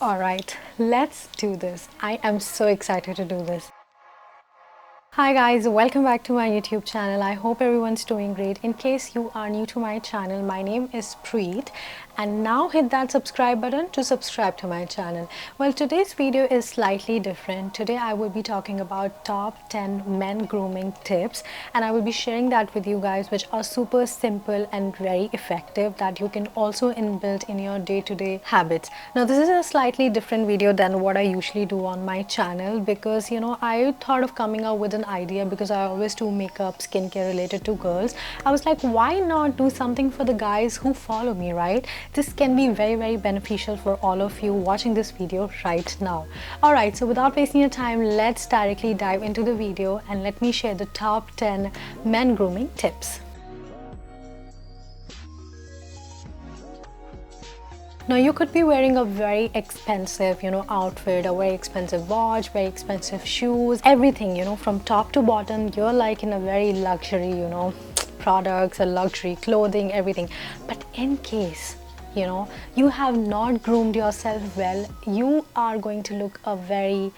Alright, let's do this. I am so excited to do this. Hi guys, welcome back to my YouTube channel. I hope everyone's doing great. In case you are new to my channel, my name is PREET and now hit that subscribe button to subscribe to my channel. Well, today's video is slightly different. Today I will be talking about top 10 men grooming tips and I will be sharing that with you guys, which are super simple and very effective that you can also inbuild in your day-to-day habits. Now this is a slightly different video than what I usually do on my channel because I thought of coming up with an idea because I always do makeup, skincare related to girls. I was like, why not do something for the guys who follow me, right? This can be very beneficial for all of you watching this video right now. Alright, so without wasting your time, let's directly dive into the video and let me share the top 10 men grooming tips. Now you could be wearing a very expensive, outfit, a very expensive watch, very expensive shoes, everything, from top to bottom, you're like in a very luxury, products, a luxury clothing, everything. But in case, you have not groomed yourself well, you are going to look a very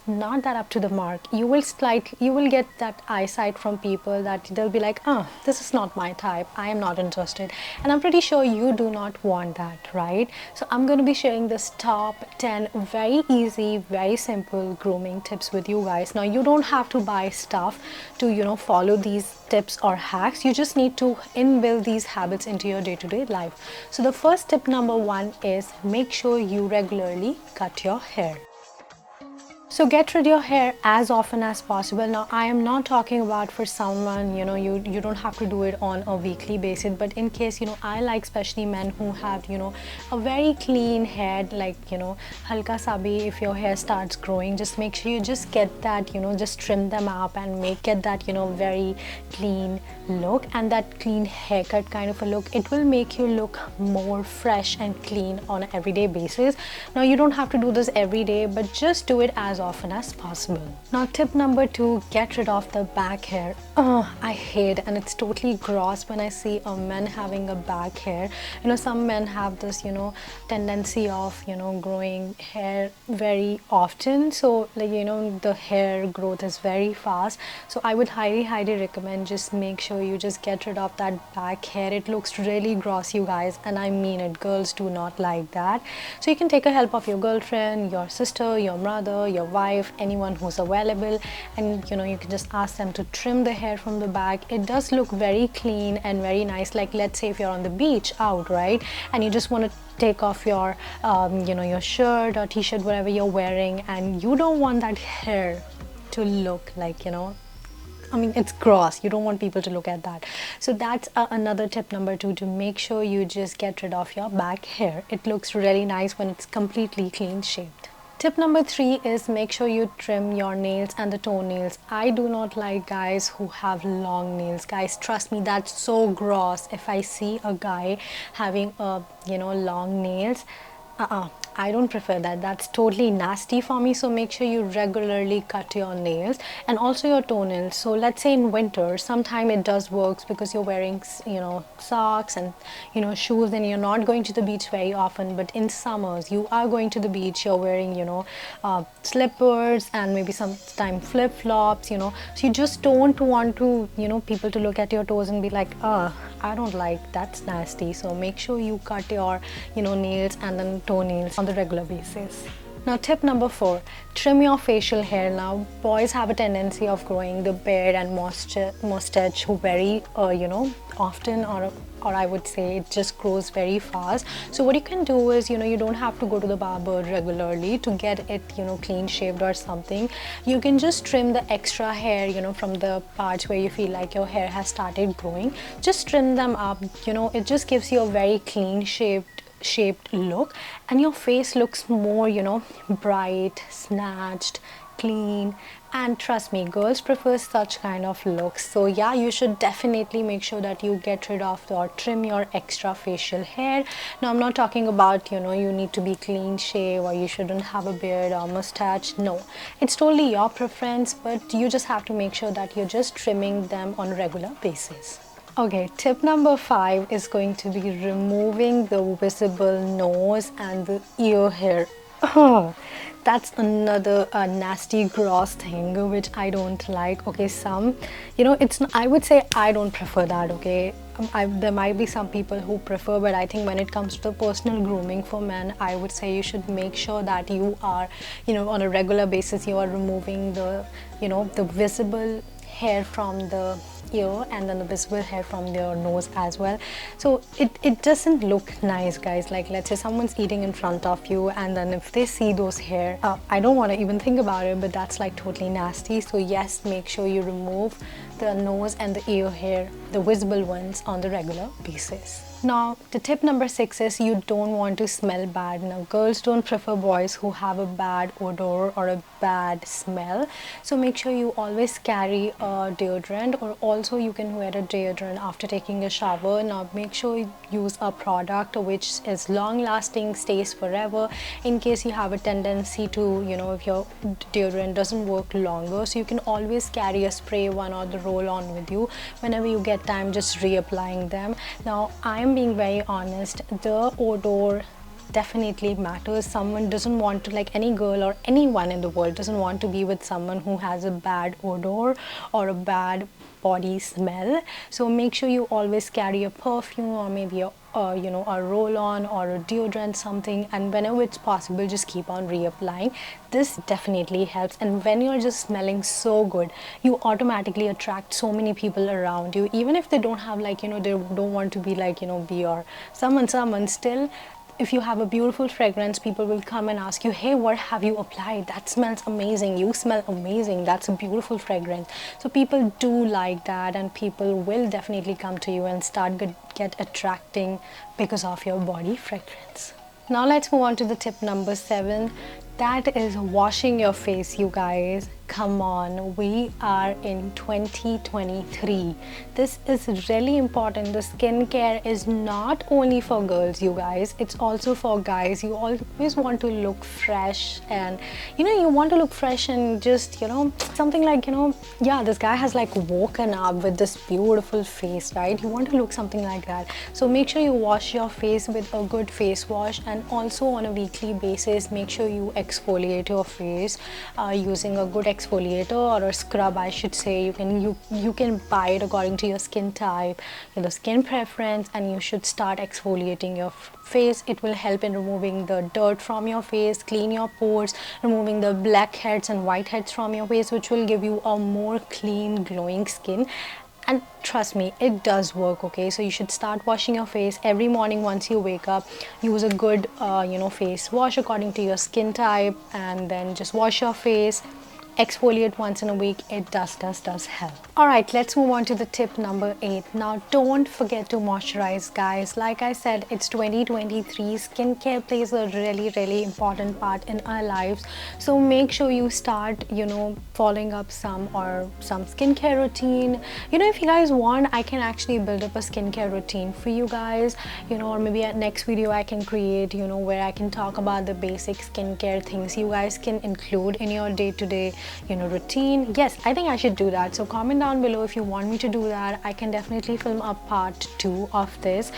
not that up to the mark. You will get that eyesight from people that they'll be like, this is not my type, I am not interested. And I'm pretty sure you do not want that, right? So I'm going to be sharing this top 10 very easy, very simple grooming tips with you guys. Now you don't have to buy stuff to follow these tips or hacks. You just need to inbuild these habits into your day-to-day life. So the first tip number 1 is make sure you regularly cut your hair. So get rid of your hair as often as possible. Now I am not talking about for someone, you don't have to do it on a weekly basis, but in case, I like especially men who have, a very clean head, like, halka sabi, if your hair starts growing, just make sure you just get that, just trim them up and get that, very clean look and that clean haircut kind of a look. It will make you look more fresh and clean on an everyday basis. Now you don't have to do this every day, but just do it as often as possible. Now tip number 2, get rid of the back hair. I hate, and it's totally gross when I see a man having a back hair. Some men have this tendency of growing hair very often, so like the hair growth is very fast. So I would highly recommend just make sure you just get rid of that back hair. It looks really gross, you guys, and I mean it. Girls do not like that. So you can take a help of your girlfriend, your sister, your mother, your wife, anyone who's available, and you can just ask them to trim the hair from the back. It does look very clean and very nice. Like, let's say if you're on the beach out, right, and you just want to take off your your shirt or t-shirt, whatever you're wearing, and you don't want that hair to look like I mean, it's gross. You don't want people to look at that. So that's another tip number 2, to make sure you just get rid of your back hair. It looks really nice when it's completely clean shaved. Tip number 3 is make sure you trim your nails and the toenails. I do not like guys who have long nails. Guys, trust me, that's so gross. If I see a guy having long nails, I don't prefer that. That's totally nasty for me. So make sure you regularly cut your nails and also your toenails. So let's say in winter, sometime it does work because you're wearing socks and shoes and you're not going to the beach very often. But in summers, you are going to the beach, you're wearing slippers and maybe sometime flip-flops, so you just don't want to people to look at your toes and be like, I don't like, that's nasty. So make sure you cut your nails and then toenails on the regular basis. Now tip number 4, trim your facial hair. Now boys have a tendency of growing the beard and mustache very often, or I would say it just grows very fast. So what you can do is you don't have to go to the barber regularly to get it clean shaved or something. You can just trim the extra hair from the parts where you feel like your hair has started growing. Just trim them up. It just gives you a very clean shaped look and your face looks more bright, snatched, clean, and trust me, girls prefer such kind of looks. So yeah, you should definitely make sure that you get rid of or trim your extra facial hair. Now I'm not talking about you need to be clean shave or you shouldn't have a beard or mustache. No, it's totally your preference, but you just have to make sure that you're just trimming them on a regular basis. Okay, tip number 5 is going to be removing the visible nose and the ear hair. That's another nasty gross thing which I don't like. Okay, some, it's, I would say I don't prefer that. Okay, there might be some people who prefer, but I think when it comes to the personal grooming for men, I would say you should make sure that you are, on a regular basis, you are removing the, the visible hair from the ear and then the visible hair from their nose as well. So it doesn't look nice, guys. Like, let's say someone's eating in front of you, and then if they see those hair, I don't want to even think about it, but that's like totally nasty. So yes, make sure you remove the nose and the ear hair, the visible ones, on the regular basis. Now, the tip number 6 is you don't want to smell bad. Now, girls don't prefer boys who have a bad odor or a bad smell. So make sure you always carry a deodorant, or also you can wear a deodorant after taking a shower. Now, make sure you use a product which is long lasting, stays forever, in case you have a tendency to, if your deodorant doesn't work longer. So you can always carry a spray one or the roll on with you. Whenever you get time, just reapplying them. Now, I'm being very honest, the odor definitely matters. Someone doesn't want to, like, any girl or anyone in the world doesn't want to be with someone who has a bad odor or a bad body smell. So make sure you always carry a perfume, or maybe a roll-on or a deodorant, something, and whenever it's possible, just keep on reapplying. This definitely helps. And when you're just smelling so good, you automatically attract so many people around you, even if they don't have, like, they don't want to be like, be your someone still. If you have a beautiful fragrance, people will come and ask you, hey, what have you applied? That smells amazing. You smell amazing. That's a beautiful fragrance. So people do like that, and people will definitely come to you and start get attracting because of your body fragrance. Now let's move on to the tip number 7. That is washing your face, you guys. Come on, we are in 2023. This is really important. The skincare is not only for girls, you guys, it's also for guys. You always want to look fresh, and you want to look fresh and just something like, yeah, this guy has like woken up with this beautiful face, right? You want to look something like that. So make sure you wash your face with a good face wash, and also on a weekly basis, make sure you exfoliate your face using a good exfoliator or a scrub, I should say. You can buy it according to your skin type, your skin preference, and you should start exfoliating your face. It will help in removing the dirt from your face, clean your pores, removing the blackheads and whiteheads from your face, which will give you a more clean, glowing skin. And trust me, it does work. Okay, so you should start washing your face every morning once you wake up. Use a good face wash according to your skin type, and then just wash your face, exfoliate once in a week. It does help. All right, let's move on to the tip number 8. Now, don't forget to moisturize, guys. Like I said, it's 2023. Skincare plays a really important part in our lives. So make sure you start, following up some skincare routine. If you guys want, I can actually build up a skincare routine for you guys, or maybe at next video I can create, where I can talk about the basic skincare things you guys can include in your day-to-day routine. Yes, I think I should do that. So comment down below if you want me to do that. I can definitely film a part 2 of this,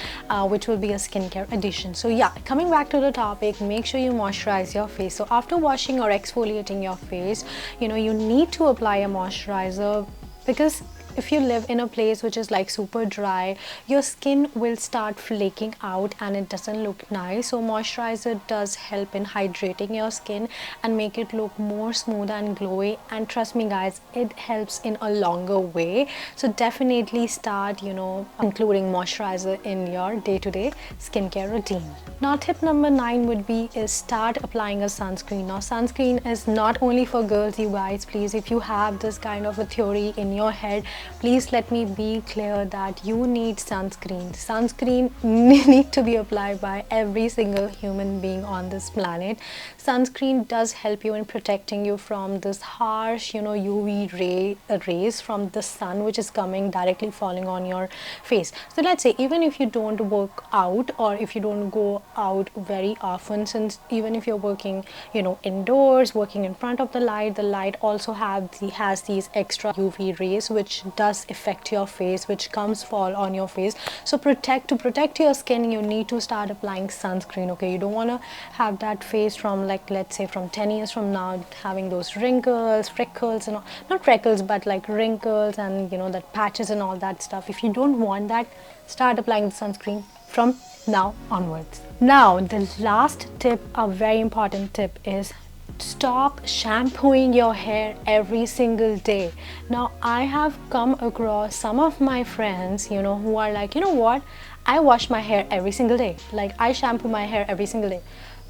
which will be a skincare edition. So yeah, coming back to the topic, make sure you moisturize your face. So after washing or exfoliating your face, you need to apply a moisturizer, because if you live in a place which is like super dry, your skin will start flaking out and it doesn't look nice. So moisturizer does help in hydrating your skin and make it look more smooth and glowy, and trust me guys, it helps in a longer way. So definitely start including moisturizer in your day-to-day skincare routine. Now tip number 9 would be is start applying a sunscreen. Now sunscreen is not only for girls, you guys. Please, if you have this kind of a theory in your head, please let me be clear that you need sunscreen. Sunscreen need to be applied by every single human being on this planet. Sunscreen does help you in protecting you from this harsh UV rays from the sun, which is coming directly falling on your face. So let's say even if you don't work out, or if you don't go out very often, since even if you're working indoors, working in front of the light also has these extra UV rays which does affect your face, which comes fall on your face. So to protect your skin, you need to start applying sunscreen. Okay, you don't want to have that face from, like, let's say from 10 years from now, having those wrinkles, freckles, and all, not freckles but like wrinkles, and you know, that patches and all that stuff. If you don't want that, start applying the sunscreen from now onwards. Now the last tip, a very important tip, is stop shampooing your hair every single day. Now I have come across some of my friends, you know, who are like, you know what, I wash my hair every single day, like I shampoo my hair every single day.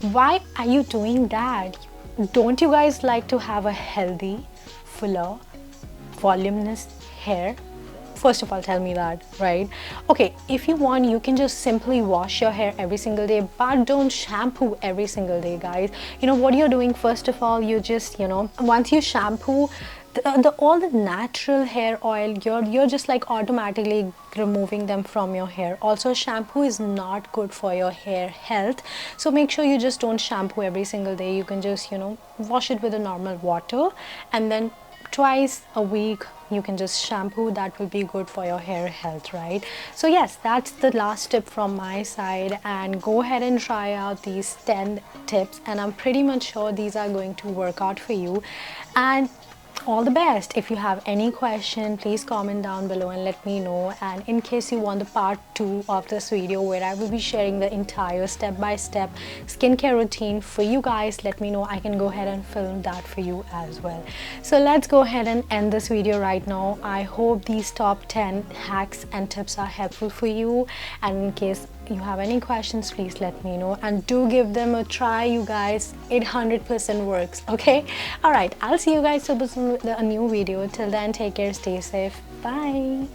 Why are you doing that? Don't you guys like to have a healthy, fuller, voluminous hair? First of all, tell me that, right? Okay, if you want, you can just simply wash your hair every single day, but don't shampoo every single day, guys. You know what you're doing? First of all, you just, you know, once you shampoo, all the natural hair oil, you're just like automatically removing them from your hair. Also, shampoo is not good for your hair health, so make sure you just don't shampoo every single day. You can just, you know, wash it with a normal water, and then twice a week you can just shampoo. That will be good for your hair health, right? So yes, that's the last tip from my side, and go ahead and try out these 10 tips, and I'm pretty much sure these are going to work out for you. And all the best. If you have any question, please comment down below and let me know. And in case you want the part 2 of this video, where I will be sharing the entire step-by-step skincare routine for you guys, let me know. I can go ahead and film that for you as well. So let's go ahead and end this video right now. I hope these top 10 hacks and tips are helpful for you, and in case you have any questions, please let me know, and do give them a try, you guys. It 100% works. Okay, all right, I'll see you guys soon with a new video. Till then, take care, stay safe, bye.